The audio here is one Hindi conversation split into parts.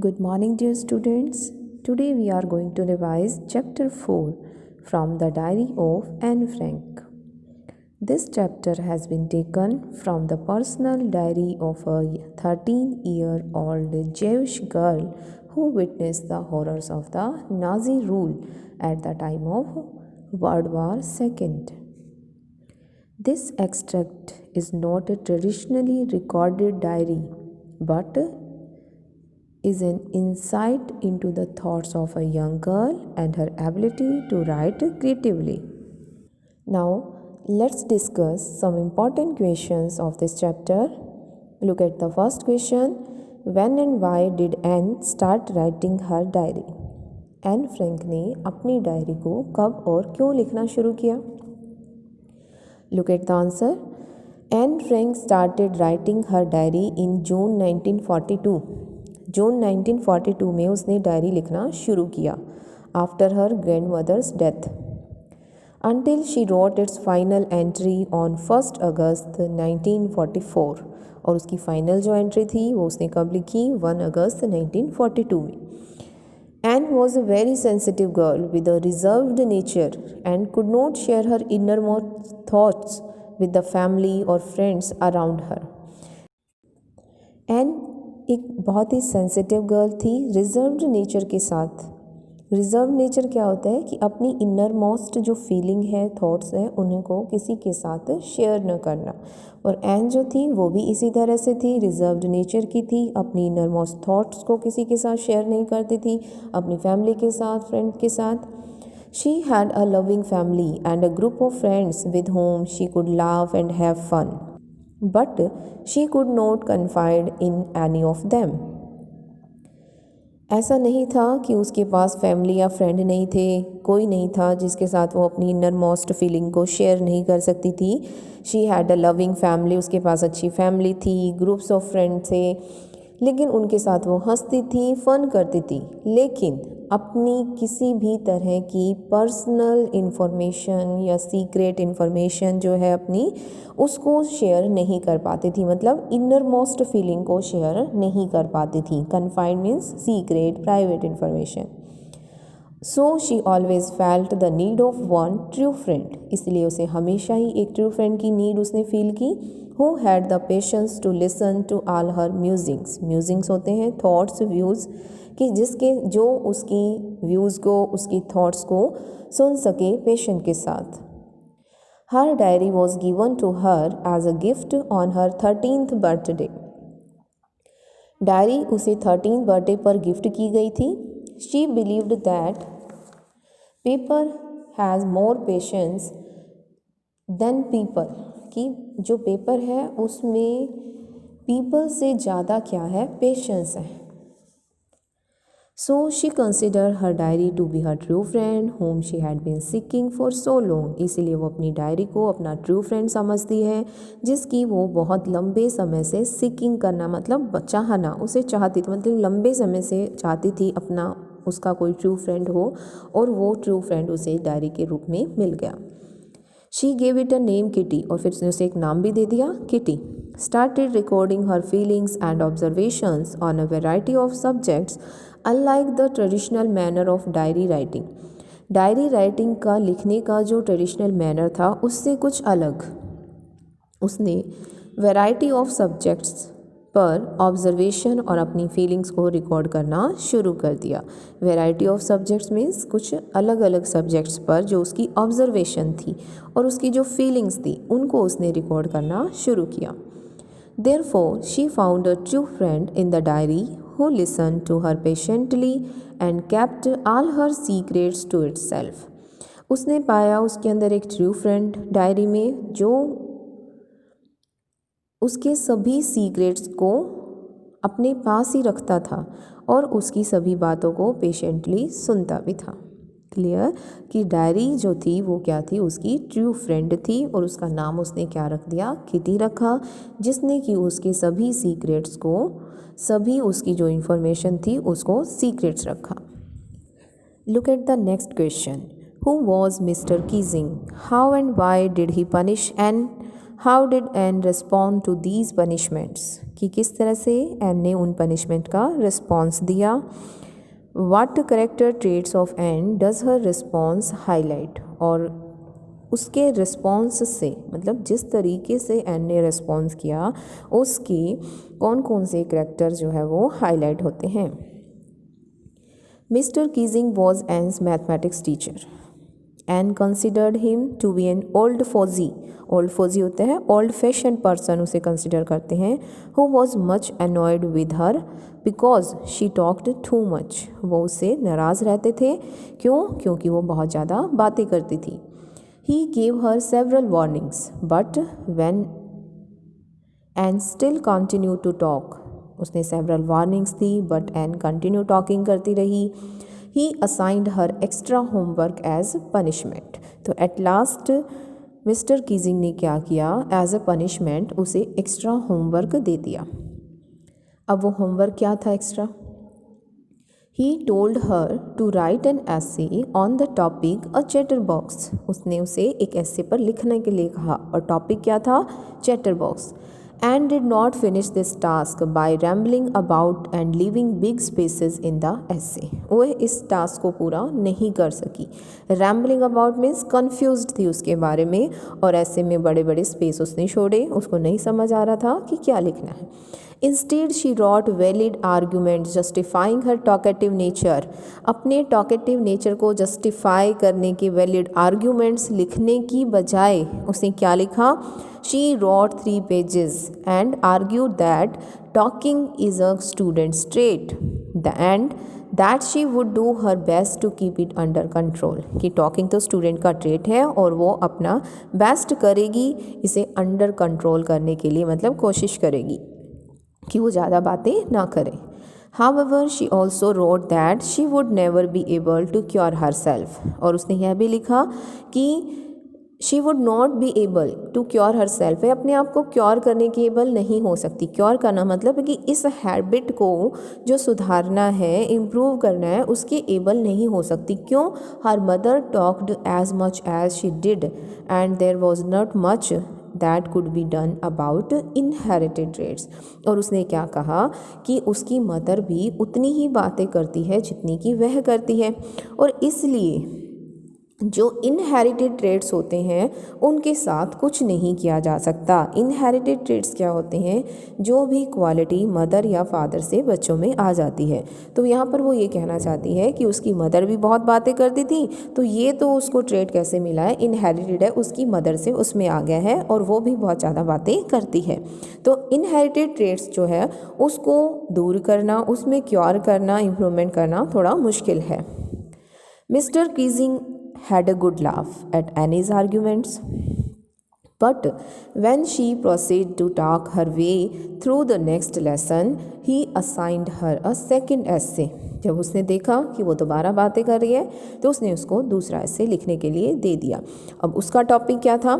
Good morning, dear students. Today we are going to revise Chapter 4 from the Diary of Anne Frank. This chapter has been taken from the personal diary of a 13-year-old Jewish girl who witnessed the horrors of the Nazi rule at the time of World War II. This extract is not a traditionally recorded diary, but is an insight into the thoughts of a young girl and her ability to write creatively. Now, let's discuss some important questions of this chapter. Look at the first question. When and why did Anne start writing her diary? Anne Frank ने अपनी डायरी को कब और क्यों लिखना शुरू किया? Look at the answer. Anne Frank started writing her diary in June 1942. जून 1942 में उसने डायरी लिखना शुरू किया after her grandmother's death until she wrote its final entry on 1st August 1944 और उसकी फाइनल जो एंट्री थी वो उसने कब लिखी 1 अगस्त 1942 में. Anne was a very sensitive girl with a reserved nature and could not share her innermost thoughts with the family or friends around her. Anne एक बहुत ही सेंसिटिव गर्ल थी रिजर्व्ड नेचर के साथ. रिजर्व नेचर क्या होता है कि अपनी इनर मोस्ट जो फीलिंग है थॉट्स हैं उन्हीं को किसी के साथ शेयर न करना. और एन जो थी वो भी इसी तरह से थी, रिजर्व्ड नेचर की थी, अपनी इनर मोस्ट थॉट्स को किसी के साथ शेयर नहीं करती थी, अपनी फैमिली के साथ, फ्रेंड के साथ. She had a loving family and a group of friends with whom she could laugh and have fun. But she could not confide in any of them. ऐसा नहीं था कि उसके पास फैमिली या फ्रेंड नहीं थे, कोई नहीं था जिसके साथ वो अपनी इनर मोस्ट फीलिंग को शेयर नहीं कर सकती थी. She had a loving family, उसके पास अच्छी फैमिली थी, ग्रुप्स ऑफ फ्रेंड थे, लेकिन उनके साथ वो हंसती थी, फ़न करती थी, लेकिन अपनी किसी भी तरह की पर्सनल इन्फॉर्मेशन या सीक्रेट इन्फॉर्मेशन जो है अपनी उसको शेयर नहीं कर पाती थी. मतलब इनर मोस्ट फीलिंग को शेयर नहीं कर पाती थी. Confined means secret private information. So she always felt the need of one true friend, इसलिए उसे हमेशा ही एक ट्रू फ्रेंड की नीड उसने फील की. Who had the patience to listen to all her musings. Musings होते हैं थॉट्स, व्यूज़, कि जिसके जो उसकी व्यूज़ को, उसकी थॉट्स को सुन सके पेशेंट के साथ. Her diary was given to her as a gift on her 13th birthday. Diary उसे 13th बर्थडे पर गिफ्ट की गई थी. She believed that paper has more patience than people. कि जो पेपर है उसमें पीपल से ज़्यादा क्या है, पेशेंस है. So she consider her diary to be her true friend whom she had been seeking for so long. इसीलिए वो अपनी डायरी को अपना ट्रू फ्रेंड समझती है जिसकी वो बहुत लंबे समय से सीकिंग करना मतलब चाहना, उसे चाहती थी, मतलब लंबे समय से चाहती थी अपना उसका कोई ट्रू फ्रेंड हो और वो ट्रू फ्रेंड उसे डायरी के रूप में मिल गया. She gave it a name kitty, और फिर उसने उसे एक नाम भी दे दिया kitty. Started recording her feelings and observations on a variety of subjects unlike the traditional manner of diary writing. Diary writing का लिखने का जो ट्रेडिशनल मैनर था उससे कुछ अलग उसने वेराइटी ऑफ सब्जेक्ट्स पर ऑब्जर्वेशन और अपनी फीलिंग्स को रिकॉर्ड करना शुरू कर दिया. वेराइटी ऑफ सब्जेक्ट्स मीन्स कुछ अलग अलग सब्जेक्ट्स पर जो उसकी ऑब्जर्वेशन थी और उसकी जो फीलिंग्स थी उनको उसने रिकॉर्ड करना शुरू किया. Therefore she found a true friend in the diary who listen to her patiently and kept all her secrets to itself. उसने पाया उसके अंदर एक ट्रू फ्रेंड डायरी में जो उसके सभी सीक्रेट्स को अपने पास ही रखता था और उसकी सभी बातों को पेशेंटली सुनता भी था. क्लियर कि डायरी जो थी वो क्या थी, उसकी ट्रू फ्रेंड थी और उसका नाम उसने क्या रख दिया, किटी रखा, जिसने कि उसके सभी सीक्रेट्स को, सभी उसकी जो इन्फॉर्मेशन थी उसको सीक्रेट्स रखा. Look at the next question. Who was mister Keesing? How and why did he punish Anne how did Anne respond to these punishments, कि किस तरह से एन ने उन पनिशमेंट का रिस्पॉन्स दिया। What character traits of Anne does her response highlight, और उसके रिस्पॉन्स से मतलब जिस तरीके से एन ने रिस्पॉन्स किया उसके कौन कौन से करेक्टर जो है वो हाईलाइट होते हैं। Mr Keesing was Anne's mathematics teacher. Anne considered him to be an old fogey होते हैं ओल्ड फैशन पर्सन, उसे कंसिडर करते हैं। Who was much annoyed with her because she talked too much, वो उससे नाराज़ रहते थे। क्यों? क्योंकि वो बहुत ज़्यादा बातें करती थी। He gave her several warnings, but when Anne still continued to talk, उसने several warnings the, but Anne continued talking करती रही। He assigned her extra homework as punishment, तो at last मिस्टर कीजिंग ने क्या किया, एज अ पनिशमेंट उसे एक्स्ट्रा होमवर्क दे दिया। अब वो होमवर्क क्या था extra? He told her to write an essay on the topic a chatterbox, उसने उसे एक ऐसे पर लिखने के लिए कहा और टॉपिक क्या था? chatterbox. And did not finish this task by rambling about and leaving big spaces in the essay. वह इस टास्क को पूरा नहीं कर सकी। rambling about means confused थी उसके बारे में, और ऐसे में बड़े बड़े स्पेस उसने छोड़े, उसको नहीं समझ आ रहा था कि क्या लिखना है। Instead she wrote valid arguments justifying her talkative nature. अपने talkative nature को justify करने के valid arguments लिखने की बजाय उसने क्या लिखा? She wrote 3 pages and argued that talking is a student's trait and that she would do her best to keep it under control, कि talking तो student का trait है और वो अपना best करेगी इसे अंडर कंट्रोल करने के लिए, मतलब कोशिश करेगी कि वो ज़्यादा बातें ना करें। However, she also wrote that she would never be able to cure herself, और उसने यह भी लिखा कि she would not be able to cure herself, वे अपने आप को क्योर करने के एबल नहीं हो सकती। क्योर करना मतलब कि इस हैबिट को जो सुधारना है, इम्प्रूव करना है, उसके एबल नहीं हो सकती। क्यों? Her mother talked as much as she did and there was not much that could be done about inherited traits, और उसने क्या कहा कि उसकी मदर भी उतनी ही बातें करती है जितनी कि वह करती है, और इसलिए जो इनहेरिटेड ट्रेट्स होते हैं उनके साथ कुछ नहीं किया जा सकता। इनहेरिटेड ट्रेट्स क्या होते हैं? जो भी क्वालिटी मदर या फादर से बच्चों में आ जाती है। तो यहाँ पर वो ये कहना चाहती है कि उसकी मदर भी बहुत बातें करती थी, तो ये तो उसको ट्रेट कैसे मिला है? इनहेरिटेड है, उसकी मदर से उसमें आ गया है, और वो भी बहुत ज़्यादा बातें करती है। तो इनहेरिटेड ट्रेट्स जो है उसको दूर करना, उसमें क्योर करना, इम्प्रूवमेंट करना थोड़ा मुश्किल है। Mister Keesing had a good laugh at Annie's arguments, but when she proceeded to talk her way through the next lesson, he assigned her a second essay. जब उसने देखा कि वो दोबारा बातें कर रही है तो उसने उसको दूसरा essay लिखने के लिए दे दिया। अब उसका टॉपिक क्या था?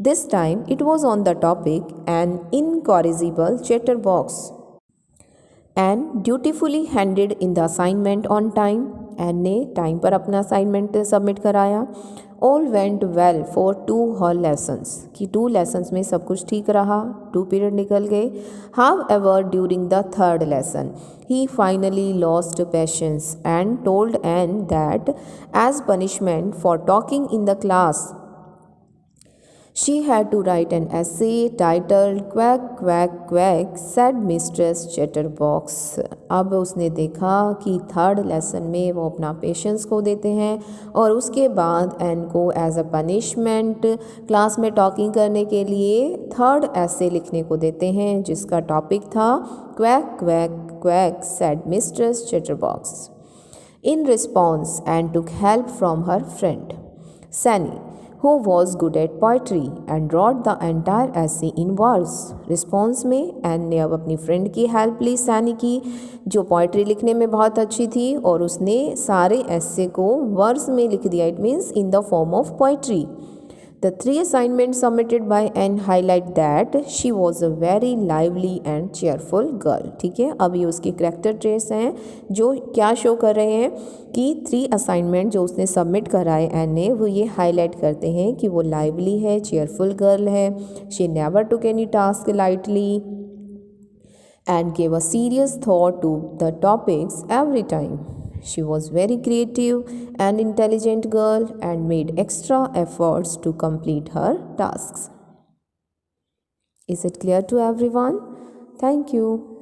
This time it was on the topic an incorrigible chatterbox. Anne dutifully handed in the assignment on time. Anne ने टाइम पर अपना असाइनमेंट सबमिट कराया। All went well for 2 whole lessons, कि 2 लेसन्स में सब कुछ ठीक रहा, 2 पीरियड निकल गए। However during the 3rd lesson he finally lost patience and told Anne that as punishment for talking in the class she had to write an essay titled Quack Quack Quack said Mistress Chatterbox। अब उसने देखा कि 3rd लेसन में वो अपना पेशेंस खो देते हैं और उसके बाद एन को एज अ पनिशमेंट क्लास में टॉकिंग करने के लिए 3rd ऐसे लिखने को देते हैं जिसका टॉपिक था Quack Quack Quack said Mistress Chatterbox। In response, Anne took help from her friend Sani, who was good at poetry and wrote the entire essay in verse। Response में एन ने अब अपनी फ्रेंड की हेल्प ली, सैनी की, जो पोइट्री लिखने में बहुत अच्छी थी, और उसने सारे ऐसे को वर्स में लिख दिया। It means in the form of poetry. The 3 assignments submitted by Anne highlight that she was a very lively and cheerful girl. ठीक है, अब ये उसके करेक्टर ट्रेस हैं जो क्या शो कर रहे हैं कि 3 असाइनमेंट जो उसने सबमिट कराए एन ने, वो ये हाईलाइट करते हैं कि वो लाइवली है, चेयरफुल गर्ल है, she never took any task lightly and gave a serious thought to the topics every time. She was very creative and intelligent girl and made extra efforts to complete her tasks. Is it clear to everyone? Thank you.